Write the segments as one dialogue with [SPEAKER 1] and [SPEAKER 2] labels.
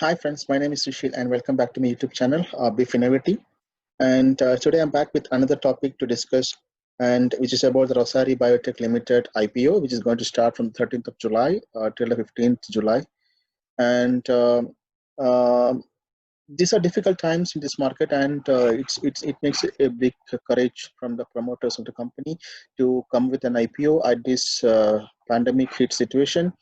[SPEAKER 1] Hi friends, my name is Sushil and welcome back to my YouTube channel, Beef Innovative. And today I'm back with another topic to discuss, and which is about the Rosari Biotech Limited IPO, which is going to start from the 13th of July till the 15th July. And these are difficult times in this market, and it makes a big courage from the promoters of the company to come with an IPO at this pandemic hit situation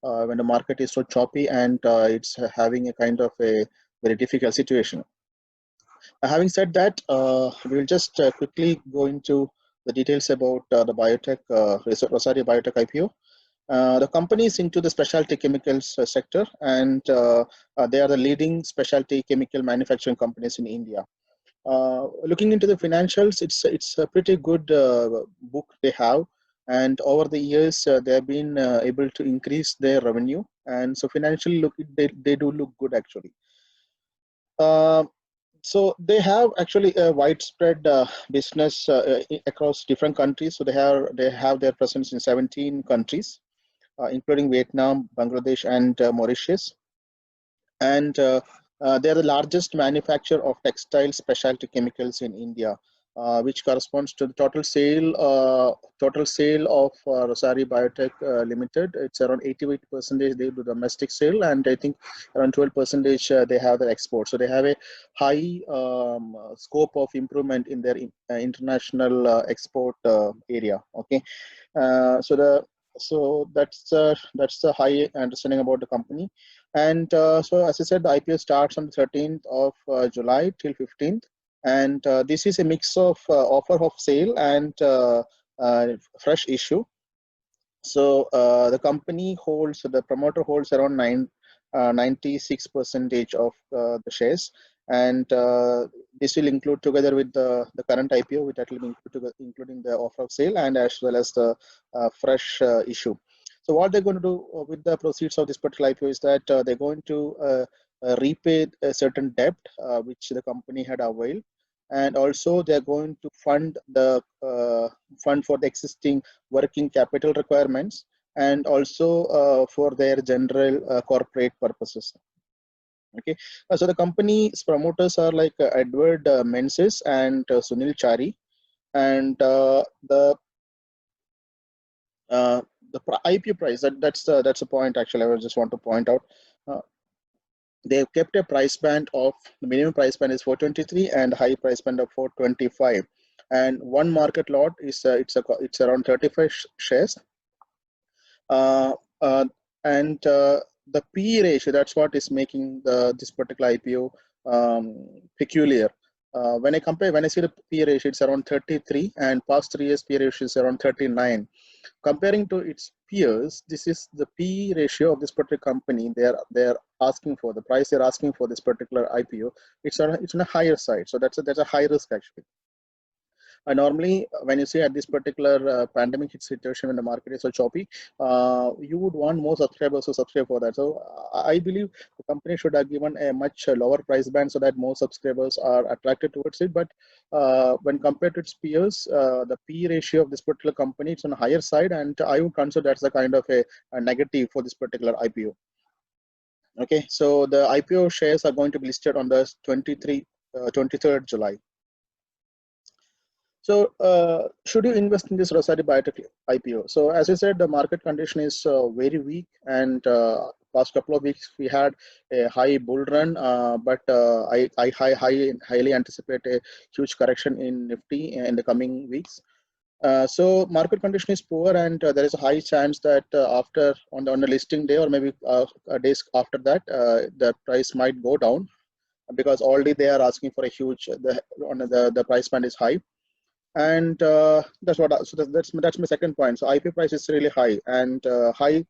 [SPEAKER 1] when the market is so choppy and it's having a kind of a very difficult situation. Having said that, we'll just quickly go into the details about the biotech, Rosario Biotech IPO. The company is into the specialty chemicals sector, and they are the leading specialty chemical manufacturing companies in India. Looking into the financials, it's a pretty good book they have, and over the years they have been able to increase their revenue, and so financially look they do look good actually. Uh, so they have actually a widespread business across different countries. So they have their presence in 17 countries, including Vietnam, Bangladesh, and Mauritius. And they are the largest manufacturer of textile specialty chemicals in India, which corresponds to the total sale of Rosari Biotech Limited. It's around 88% they do domestic sale, and I think around 12% they have their export. So they have a high scope of improvement in their international export area. Okay, so that's the high understanding about the company. And so, as I said, the IPO starts on the 13th of July till 15th. And this is a mix of offer of sale and fresh issue. So the promoter holds around 96% of the shares. And this will include together with the current IPO, which that will be including the offer of sale and as well as the fresh issue. So what they're going to do with the proceeds of this particular IPO is that they're going to repay a certain debt which the company had availed, and also they're going to fund for the existing working capital requirements, and also for their general corporate purposes. Okay, so the company's promoters are like Edward Menzies and Sunil Chari, and uh, the IPO price, that's a point actually I just want to point out. Uh, they've kept a price band of the minimum price band is 423 and high price band of 425, and one market lot is it's around 35 shares. uh, uh, and the P ratio, that's what is making this particular IPO peculiar. When I see the P ratio, it's around 33, and past 3 years P ratio is around 39. Comparing to its peers, this is the P ratio of this particular company. They're asking for the price they're asking for this particular IPO. It's on a higher side, so that's a high risk actually. Normally, when you say at this particular pandemic situation when the market is so choppy, you would want more subscribers to subscribe for that. So I believe the company should have given a much lower price band so that more subscribers are attracted towards it. But when compared to its peers, the P ratio of this particular company it's on the higher side, and I would consider that's a kind of a negative for this particular IPO. Okay, so the IPO shares are going to be listed on the 23rd July. So, should you invest in this Rosari Biotech IPO? So, as I said, the market condition is very weak, and past couple of weeks we had a high bull run, but highly anticipate a huge correction in Nifty in the coming weeks. So, market condition is poor, and there is a high chance that after on the listing day or maybe days after that, the price might go down because already they are asking for a huge the price band is high, and that's my second point. So IP price is really high, and high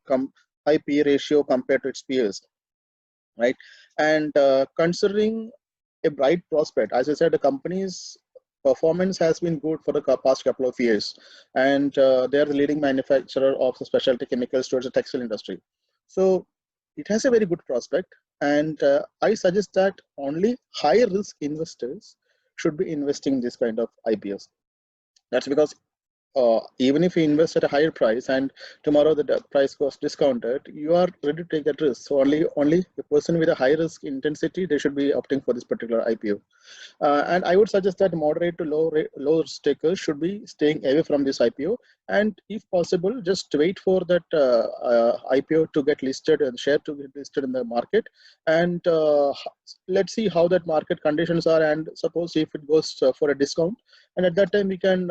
[SPEAKER 1] P ratio compared to its peers, right? And considering a bright prospect, as I said, the company's performance has been good for the past couple of years, and they are the leading manufacturer of the specialty chemicals towards the textile industry. So it has a very good prospect, and I suggest that only high risk investors should be investing in this kind of IPOs. That's because even if you invest at a higher price and tomorrow the price goes discounted, you are ready to take that risk. So only the person with a high risk intensity, they should be opting for this particular IPO. And I would suggest that moderate to low risk takers should be staying away from this IPO. And if possible, just wait for that IPO to get listed and share to get listed in the market. And let's see how that market conditions are. And suppose if it goes for a discount, and at that time we can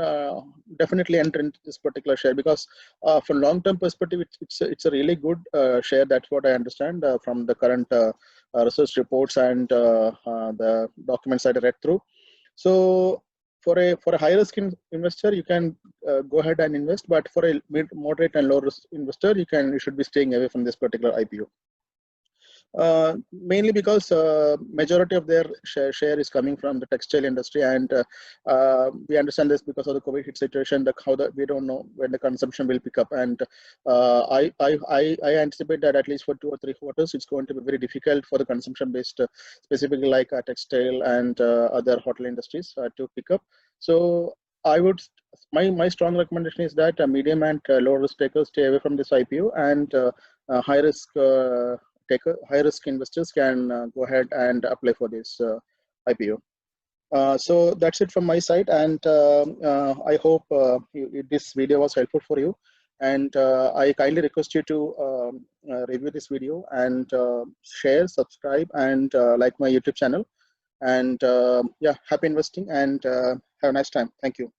[SPEAKER 1] definitely enter into this particular share, because from long-term perspective, it's a really good share. That's what I understand from the current research reports and the documents that I read through. So for a high risk investor, you can go ahead and invest, but for a moderate and low risk investor, you should be staying away from this particular IPO. Mainly because majority of their share is coming from the textile industry, and we understand this because of the COVID hit situation. We don't know when the consumption will pick up, and I anticipate that at least for 2 or 3 quarters, it's going to be very difficult for the consumption based, specifically like textile and other hotel industries to pick up. So I would my strong recommendation is that medium and low risk takers stay away from this IPO, and high risk high risk investors can go ahead and apply for this IPO. So that's it from my side, and I hope this video was helpful for you. And I kindly request you to review this video and share, subscribe, and like my YouTube channel. And yeah, happy investing, and have a nice time. Thank you.